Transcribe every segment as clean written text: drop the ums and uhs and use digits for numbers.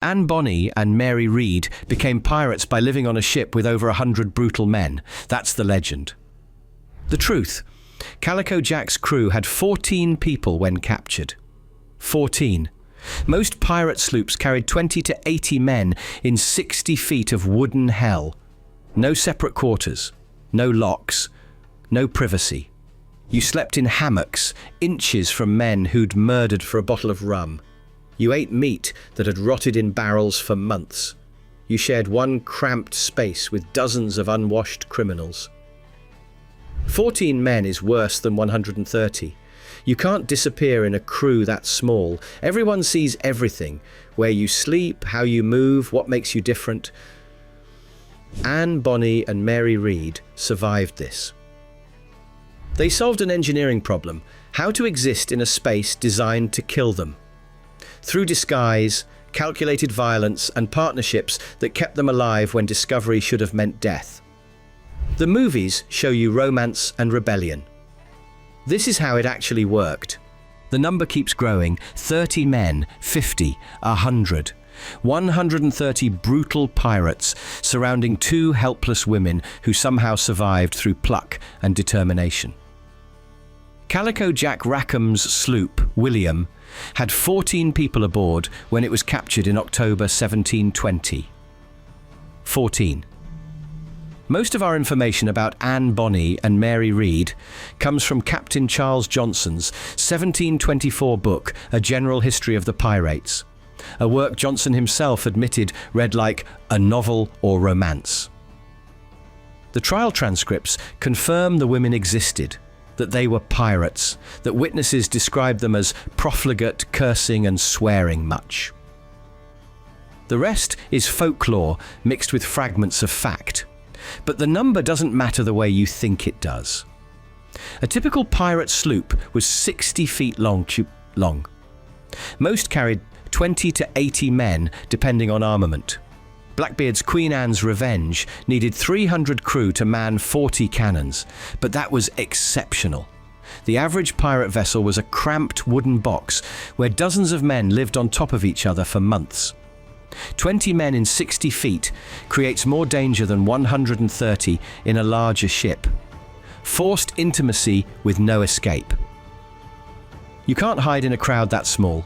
Bonny and Mary Read became pirates by living on a ship with over 100 brutal men. That's the legend. The truth: Calico Jack's crew had 14 people when captured. 14. Most pirate sloops carried 20 to 80 men in 60 feet of wooden hell. No separate quarters, no locks, no privacy. You slept in hammocks, inches from men who'd murdered for a bottle of rum. You ate meat that had rotted in barrels for months. You shared one cramped space with dozens of unwashed criminals. 14 men is worse than 130. You can't disappear in a crew that small. Everyone sees everything: where you sleep, how you move, what makes you different. Bonny and Mary Read survived this. They solved an engineering problem: how to exist in a space designed to kill them. Through disguise, calculated violence, and partnerships that kept them alive when discovery should have meant death. The movies show you romance and rebellion. This is how it actually worked. The number keeps growing: 30 men, 50, 100. 130 brutal pirates surrounding 2 helpless women who somehow survived through pluck and determination. Calico Jack Rackham's sloop, William, had 14 people aboard when it was captured in October 1720. 14. Most of our information about Bonny and Mary Read comes from Captain Charles Johnson's 1724 book, A General History of the Pirates, a work Johnson himself admitted read like a novel or romance. The trial transcripts confirm the women existed, that they were pirates, that witnesses described them as profligate, cursing and swearing much. The rest is folklore mixed with fragments of fact. But the number doesn't matter the way you think it does. A typical pirate sloop was 60 feet long. Most carried 20 to 80 men, depending on armament. Blackbeard's Queen Anne's Revenge needed 300 crew to man 40 cannons, but that was exceptional. The average pirate vessel was a cramped wooden box where dozens of men lived on top of each other for months. 20 men in 60 feet creates more danger than 130 in a larger ship. Forced intimacy with no escape. You can't hide in a crowd that small.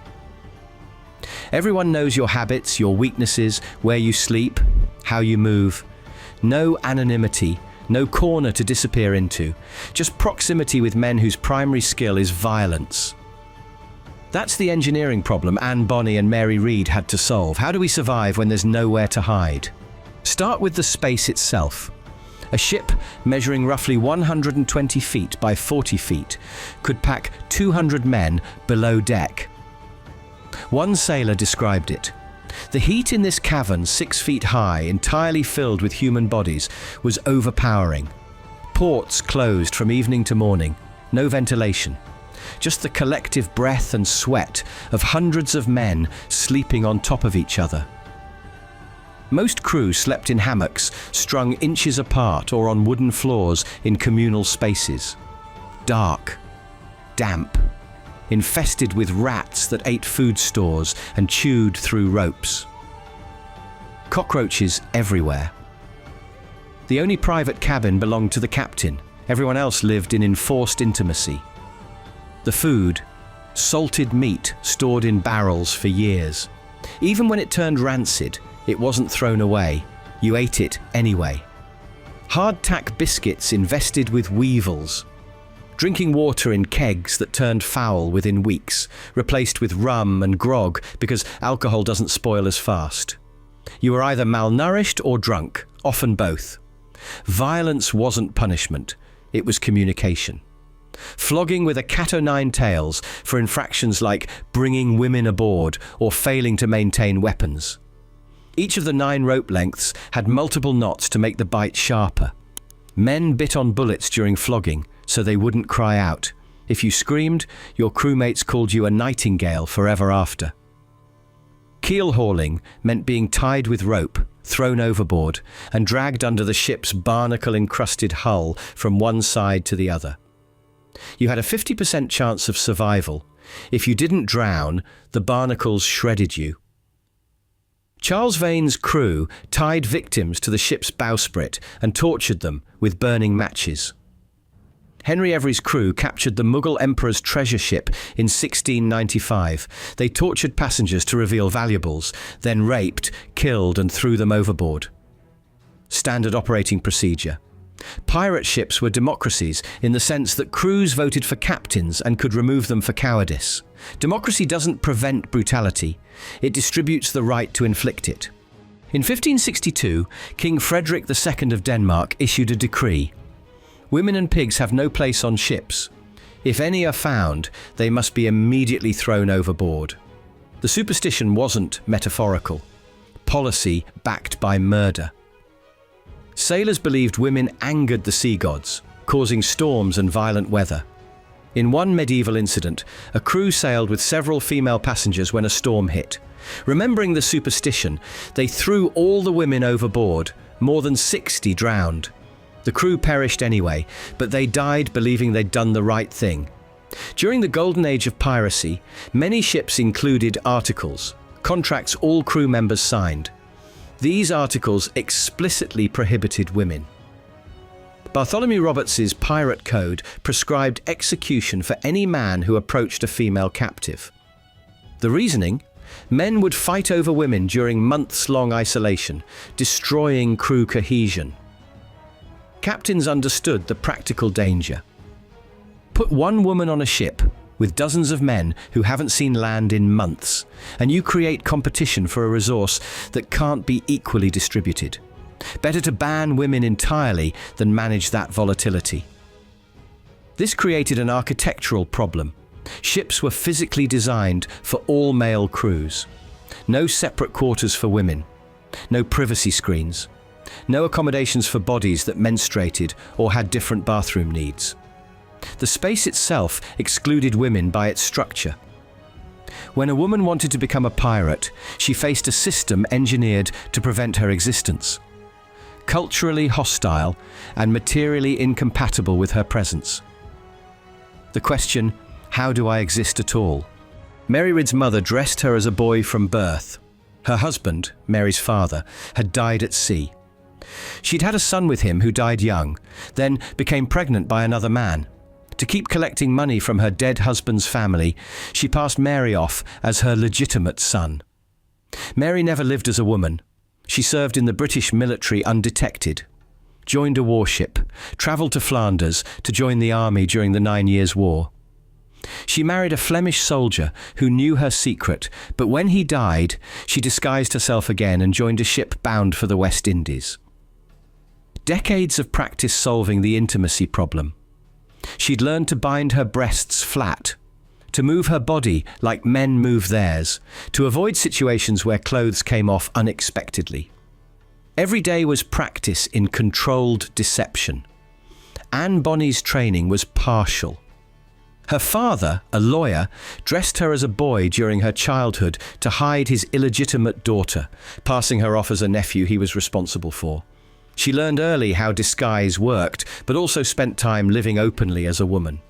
Everyone knows your habits, your weaknesses, where you sleep, how you move. No anonymity, no corner to disappear into. Just proximity with men whose primary skill is violence. That's the engineering problem Bonny and Mary Read had to solve. How do we survive when there's nowhere to hide? Start with the space itself. A ship measuring roughly 120 feet by 40 feet could pack 200 men below deck. One sailor described it: the heat in this cavern 6 feet high, entirely filled with human bodies, was overpowering. Ports closed from evening to morning, no ventilation. Just the collective breath and sweat of hundreds of men sleeping on top of each other. Most crew slept in hammocks, strung inches apart or on wooden floors in communal spaces. Dark, damp, infested with rats that ate food stores and chewed through ropes. Cockroaches everywhere. The only private cabin belonged to the captain. Everyone else lived in enforced intimacy. The food: salted meat stored in barrels for years. Even when it turned rancid, it wasn't thrown away. You ate it anyway. Hardtack biscuits infested with weevils. Drinking water in kegs that turned foul within weeks, replaced with rum and grog because alcohol doesn't spoil as fast. You were either malnourished or drunk, often both. Violence wasn't punishment, it was communication. Flogging with a cat o' nine tails for infractions like bringing women aboard or failing to maintain weapons. Each of the 9 rope lengths had multiple knots to make the bite sharper. Men bit on bullets during flogging so they wouldn't cry out. If you screamed, your crewmates called you a nightingale forever after. Keel hauling meant being tied with rope, thrown overboard, and dragged under the ship's barnacle-encrusted hull from one side to the other. You had a 50% chance of survival. If you didn't drown, the barnacles shredded you. Charles Vane's crew tied victims to the ship's bowsprit and tortured them with burning matches. Henry Every's crew captured the Mughal Emperor's treasure ship in 1695. They tortured passengers to reveal valuables, then raped, killed and threw them overboard. Standard operating procedure. Pirate ships were democracies in the sense that crews voted for captains and could remove them for cowardice. Democracy doesn't prevent brutality, it distributes the right to inflict it. In 1562, King Frederick II of Denmark issued a decree. Women and pigs have no place on ships. If any are found, they must be immediately thrown overboard. The superstition wasn't metaphorical. Policy backed by murder. Sailors believed women angered the sea gods, causing storms and violent weather. In one medieval incident, a crew sailed with several female passengers when a storm hit. Remembering the superstition, they threw all the women overboard. More than 60 drowned. The crew perished anyway, but they died believing they'd done the right thing. During the golden age of piracy, many ships included articles, contracts all crew members signed. These articles explicitly prohibited women. Bartholomew Roberts's Pirate Code prescribed execution for any man who approached a female captive. The reasoning? Men would fight over women during months-long isolation, destroying crew cohesion. Captains understood the practical danger. Put one woman on a ship with dozens of men who haven't seen land in months, and you create competition for a resource that can't be equally distributed. Better to ban women entirely than manage that volatility. This created an architectural problem. Ships were physically designed for all male crews. No separate quarters for women. No privacy screens. No accommodations for bodies that menstruated or had different bathroom needs. The space itself excluded women by its structure. When a woman wanted to become a pirate, she faced a system engineered to prevent her existence. Culturally hostile and materially incompatible with her presence. The question, how do I exist at all? Mary Ridd's mother dressed her as a boy from birth. Her husband, Mary's father, had died at sea. She'd had a son with him who died young, then became pregnant by another man. To keep collecting money from her dead husband's family, she passed Mary off as her legitimate son. Mary never lived as a woman. She served in the British military undetected, joined a warship, travelled to Flanders to join the army during the 9 Years' War. She married a Flemish soldier who knew her secret, but when he died, she disguised herself again and joined a ship bound for the West Indies. Decades of practice solving the intimacy problem. She'd learned to bind her breasts flat, to move her body like men move theirs, to avoid situations where clothes came off unexpectedly. Every day was practice in controlled deception. Anne Bonny's training was partial. Her father, a lawyer, dressed her as a boy during her childhood to hide his illegitimate daughter, passing her off as a nephew he was responsible for. She learned early how disguise worked, but also spent time living openly as a woman.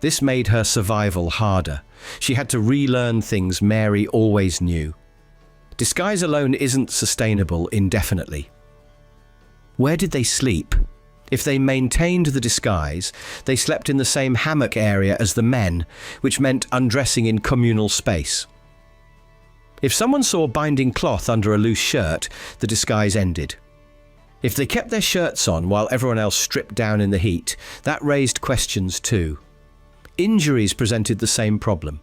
This made her survival harder. She had to relearn things Mary always knew. Disguise alone isn't sustainable indefinitely. Where did they sleep? If they maintained the disguise, they slept in the same hammock area as the men, which meant undressing in communal space. If someone saw binding cloth under a loose shirt, the disguise ended. If they kept their shirts on while everyone else stripped down in the heat, that raised questions too. Injuries presented the same problem.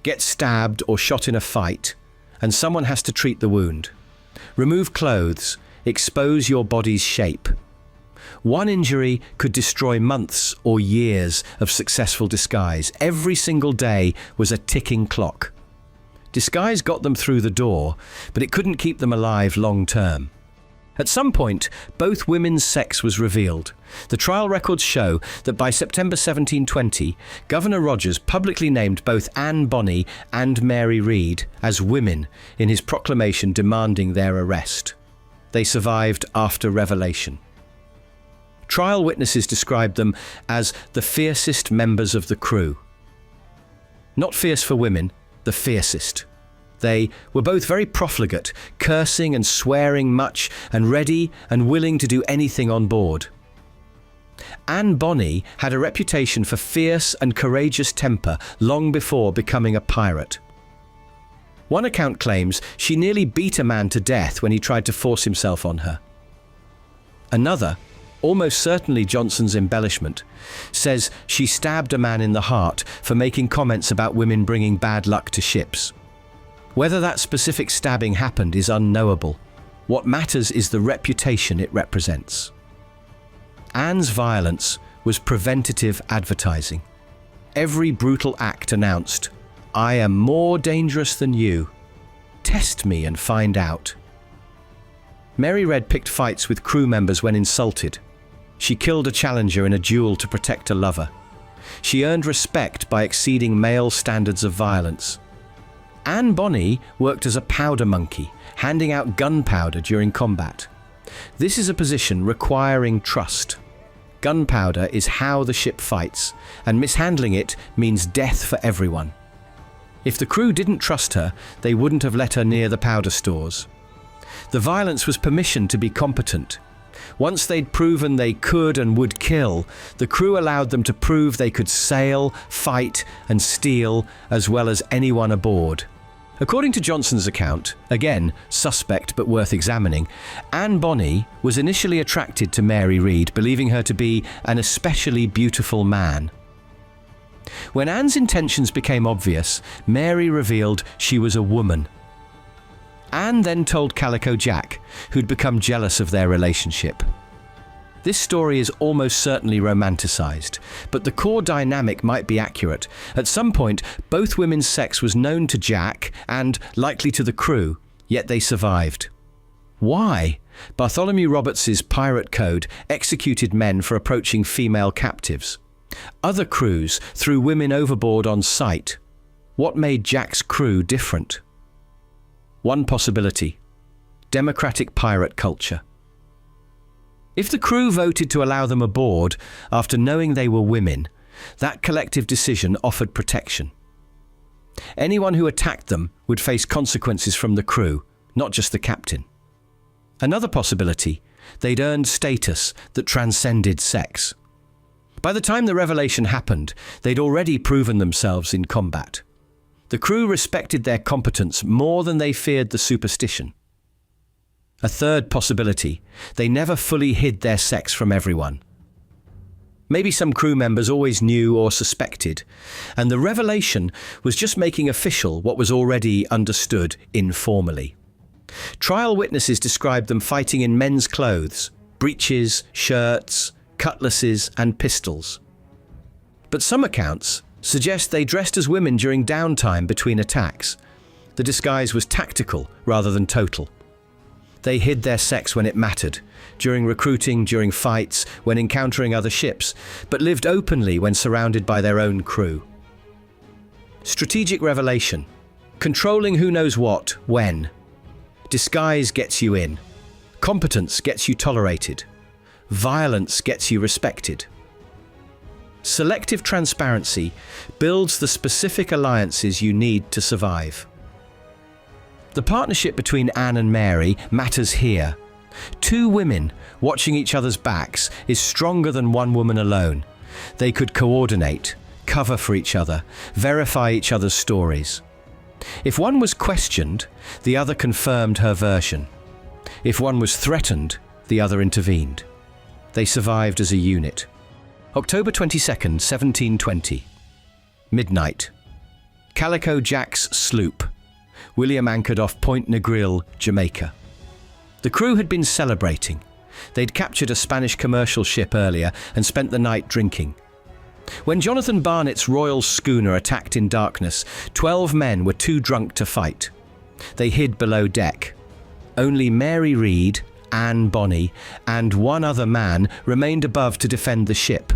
Get stabbed or shot in a fight, and someone has to treat the wound. Remove clothes, expose your body's shape. One injury could destroy months or years of successful disguise. Every single day was a ticking clock. Disguise got them through the door, but it couldn't keep them alive long term. At some point, both women's sex was revealed. The trial records show that by September 1720, Governor Rogers publicly named both Anne Bonny and Mary Read as women in his proclamation demanding their arrest. They survived after revelation. Trial witnesses described them as the fiercest members of the crew. Not fierce for women, the fiercest. They were both very profligate, cursing and swearing much, and ready and willing to do anything on board. Bonny had a reputation for fierce and courageous temper long before becoming a pirate. One account claims she nearly beat a man to death when he tried to force himself on her. Another, almost certainly Johnson's embellishment, says she stabbed a man in the heart for making comments about women bringing bad luck to ships. Whether that specific stabbing happened is unknowable. What matters is the reputation it represents. Anne's violence was preventative advertising. Every brutal act announced, "I am more dangerous than you. Test me and find out." Mary Red picked fights with crew members when insulted. She killed a challenger in a duel to protect a lover. She earned respect by exceeding male standards of violence. Bonny worked as a powder monkey, handing out gunpowder during combat. This is a position requiring trust. Gunpowder is how the ship fights, and mishandling it means death for everyone. If the crew didn't trust her, they wouldn't have let her near the powder stores. The violence was permission to be competent. Once they'd proven they could and would kill, the crew allowed them to prove they could sail, fight, and steal, as well as anyone aboard. According to Johnson's account, again suspect but worth examining, Bonny was initially attracted to Mary Read, believing her to be an especially beautiful man. When Anne's intentions became obvious, Mary revealed she was a woman. Anne then told Calico Jack, who'd become jealous of their relationship. This story is almost certainly romanticized, but the core dynamic might be accurate. At some point, both women's sex was known to Jack and likely to the crew, yet they survived. Why? Bartholomew Roberts's pirate code executed men for approaching female captives. Other crews threw women overboard on sight. What made Jack's crew different? One possibility: democratic pirate culture. If the crew voted to allow them aboard after knowing they were women, that collective decision offered protection. Anyone who attacked them would face consequences from the crew, not just the captain. Another possibility: they'd earned status that transcended sex. By the time the revelation happened, they'd already proven themselves in combat. The crew respected their competence more than they feared the superstition. A third possibility: they never fully hid their sex from everyone. Maybe some crew members always knew or suspected, and the revelation was just making official what was already understood informally. Trial witnesses described them fighting in men's clothes, breeches, shirts, cutlasses, and pistols. But some accounts suggest they dressed as women during downtime between attacks. The disguise was tactical rather than total. They hid their sex when it mattered, during recruiting, during fights, when encountering other ships, but lived openly when surrounded by their own crew. Strategic revelation: controlling who knows what, when. Disguise gets you in. Competence gets you tolerated. Violence gets you respected. Selective transparency builds the specific alliances you need to survive. The partnership between Anne and Mary matters here. Two women watching each other's backs is stronger than one woman alone. They could coordinate, cover for each other, verify each other's stories. If one was questioned, the other confirmed her version. If one was threatened, the other intervened. They survived as a unit. October 22nd, 1720. Midnight. Calico Jack's sloop. William anchored off Point Negril, Jamaica. The crew had been celebrating. They'd captured a Spanish commercial ship earlier and spent the night drinking. When Jonathan Barnett's royal schooner attacked in darkness, 12 men were too drunk to fight. They hid below deck. Only Mary Read, Bonny, and one other man remained above to defend the ship.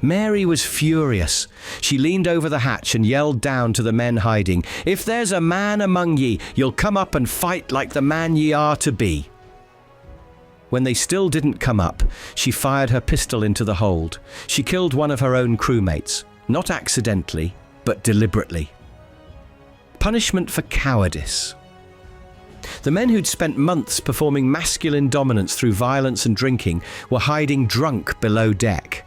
Mary was furious. She leaned over the hatch and yelled down to the men hiding, "If there's a man among ye, you'll come up and fight like the man ye are to be." When they still didn't come up, she fired her pistol into the hold. She killed one of her own crewmates, not accidentally, but deliberately. punishment for cowardice. The men who'd spent months performing masculine dominance through violence and drinking were hiding drunk below deck.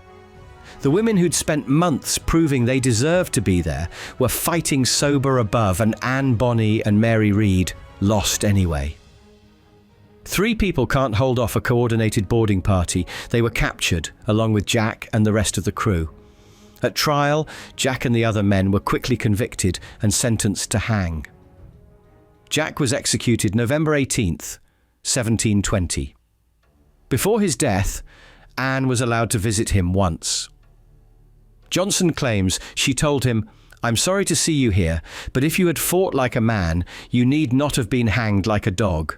The women who'd spent months proving they deserved to be there were fighting sober above, and Anne Bonny and Mary Read lost anyway. 3 people can't hold off a coordinated boarding party. They were captured, along with Jack and the rest of the crew. At trial, Jack and the other men were quickly convicted and sentenced to hang. Jack was executed November 18th, 1720. Before his death, Anne was allowed to visit him once. Johnson claims she told him, "I'm sorry to see you here, but if you had fought like a man, you need not have been hanged like a dog."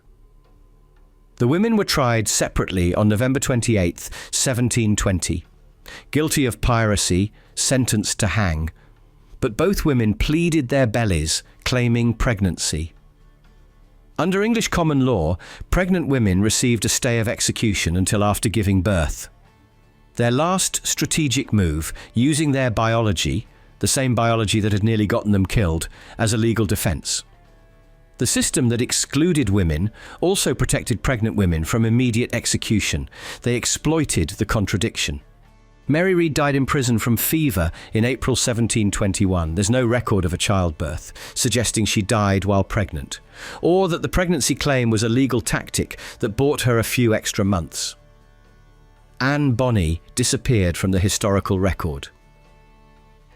The women were tried separately on November 28th, 1720. Guilty of piracy, sentenced to hang. But both women pleaded their bellies, claiming pregnancy. Under English common law, pregnant women received a stay of execution until after giving birth. Their last strategic move, using their biology, the same biology that had nearly gotten them killed, as a legal defense. The system that excluded women also protected pregnant women from immediate execution. They exploited the contradiction. Mary Read died in prison from fever in April 1721. There's no record of a childbirth, suggesting she died while pregnant, or that the pregnancy claim was a legal tactic that bought her a few extra months. Anne Bonny disappeared from the historical record.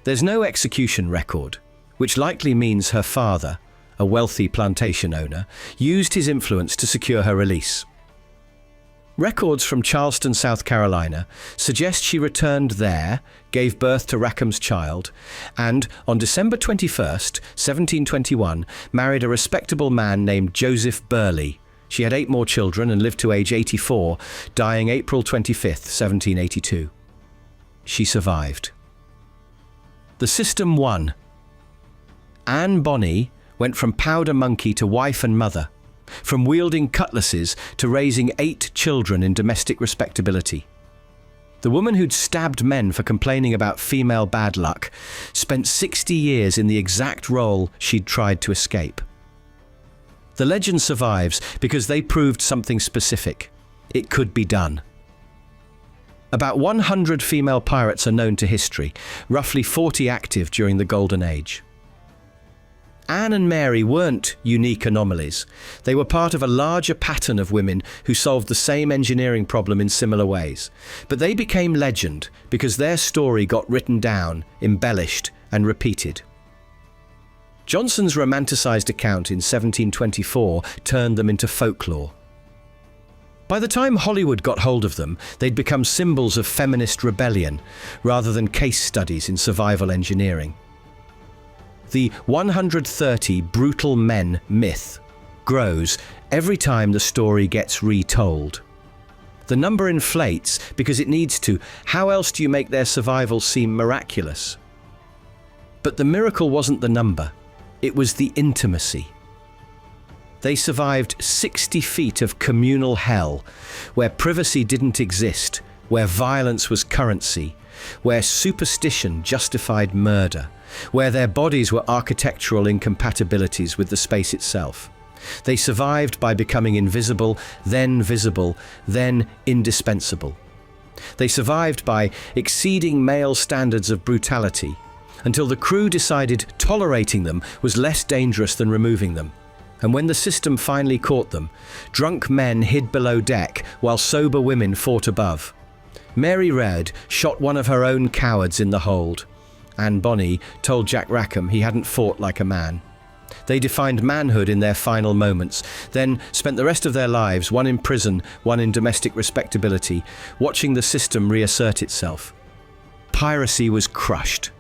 There's no execution record, which likely means her father, a wealthy plantation owner, used his influence to secure her release. Records from Charleston, South Carolina, suggest she returned there, gave birth to Rackham's child, and on December 21st, 1721, married a respectable man named Joseph Burleigh. She had 8 more children and lived to age 84, dying April 25th, 1782. She survived. The system won. Anne Bonny went from powder monkey to wife and mother, from wielding cutlasses to raising 8 children in domestic respectability. The woman who'd stabbed men for complaining about female bad luck spent 60 years in the exact role she'd tried to escape. The legend survives because they proved something specific. It could be done. About 100 female pirates are known to history, roughly 40 active during the Golden Age. Anne and Mary weren't unique anomalies. They were part of a larger pattern of women who solved the same engineering problem in similar ways. But they became legend because their story got written down, embellished, and repeated. Johnson's romanticized account in 1724 turned them into folklore. By the time Hollywood got hold of them, they'd become symbols of feminist rebellion rather than case studies in survival engineering. The 130 brutal men myth grows every time the story gets retold. The number inflates because it needs to. How else do you make their survival seem miraculous? But the miracle wasn't the number, it was the intimacy. They survived 60 feet of communal hell, where privacy didn't exist, where violence was currency, where superstition justified murder, where their bodies were architectural incompatibilities with the space itself. They survived by becoming invisible, then visible, then indispensable. They survived by exceeding male standards of brutality, until the crew decided tolerating them was less dangerous than removing them. And when the system finally caught them, drunk men hid below deck while sober women fought above. Mary Read shot one of her own cowards in the hold. Anne Bonny told Jack Rackham he hadn't fought like a man. They defined manhood in their final moments, then spent the rest of their lives, one in prison, one in domestic respectability, watching the system reassert itself. Piracy was crushed.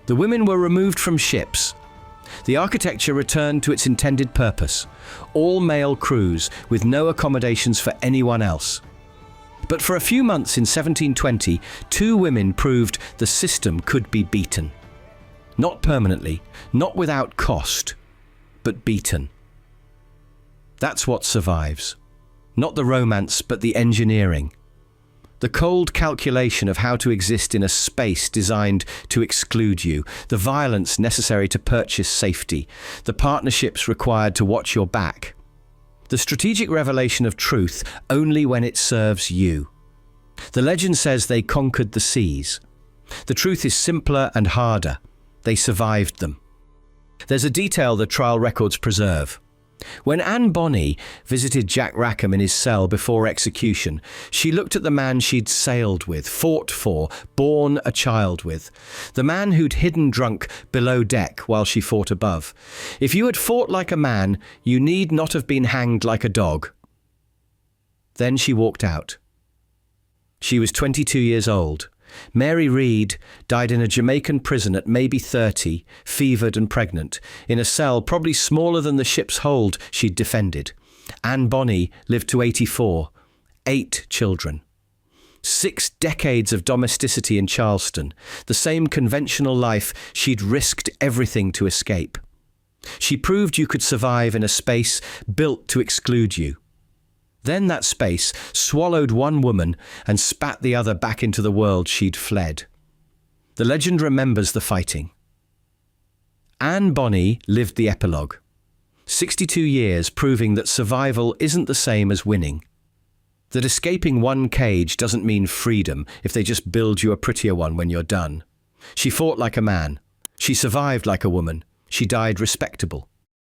The women were removed from ships. The architecture returned to its intended purpose, all male crews with no accommodations for anyone else. But for a few months in 1720, 2 women proved the system could be beaten. Not permanently, not without cost, but beaten. That's what survives. Not the romance, but the engineering. The cold calculation of how to exist in a space designed to exclude you, the violence necessary to purchase safety, the partnerships required to watch your back. The strategic revelation of truth only when it serves you. The legend says they conquered the seas. The truth is simpler and harder. They survived them. There's a detail the trial records preserve. When Bonny visited Jack Rackham in his cell before execution, she looked at the man she'd sailed with, fought for, borne a child with, the man who'd hidden drunk below deck while she fought above. If you had fought like a man, you need not have been hanged like a dog. Then she walked out. She was 22 years old. Mary Reed died in a Jamaican prison at maybe 30, fevered and pregnant, in a cell probably smaller than the ship's hold she'd defended. Bonny lived to 84, 8 children. 6 decades of domesticity in Charleston, the same conventional life she'd risked everything to escape. She proved you could survive in a space built to exclude you. Then that space swallowed one woman and spat the other back into the world she'd fled. The legend remembers the fighting. Bonny lived the epilogue. 62 years proving that survival isn't the same as winning. That escaping one cage doesn't mean freedom if they just build you a prettier one when you're done. She fought like a man. She survived like a woman. She died respectable.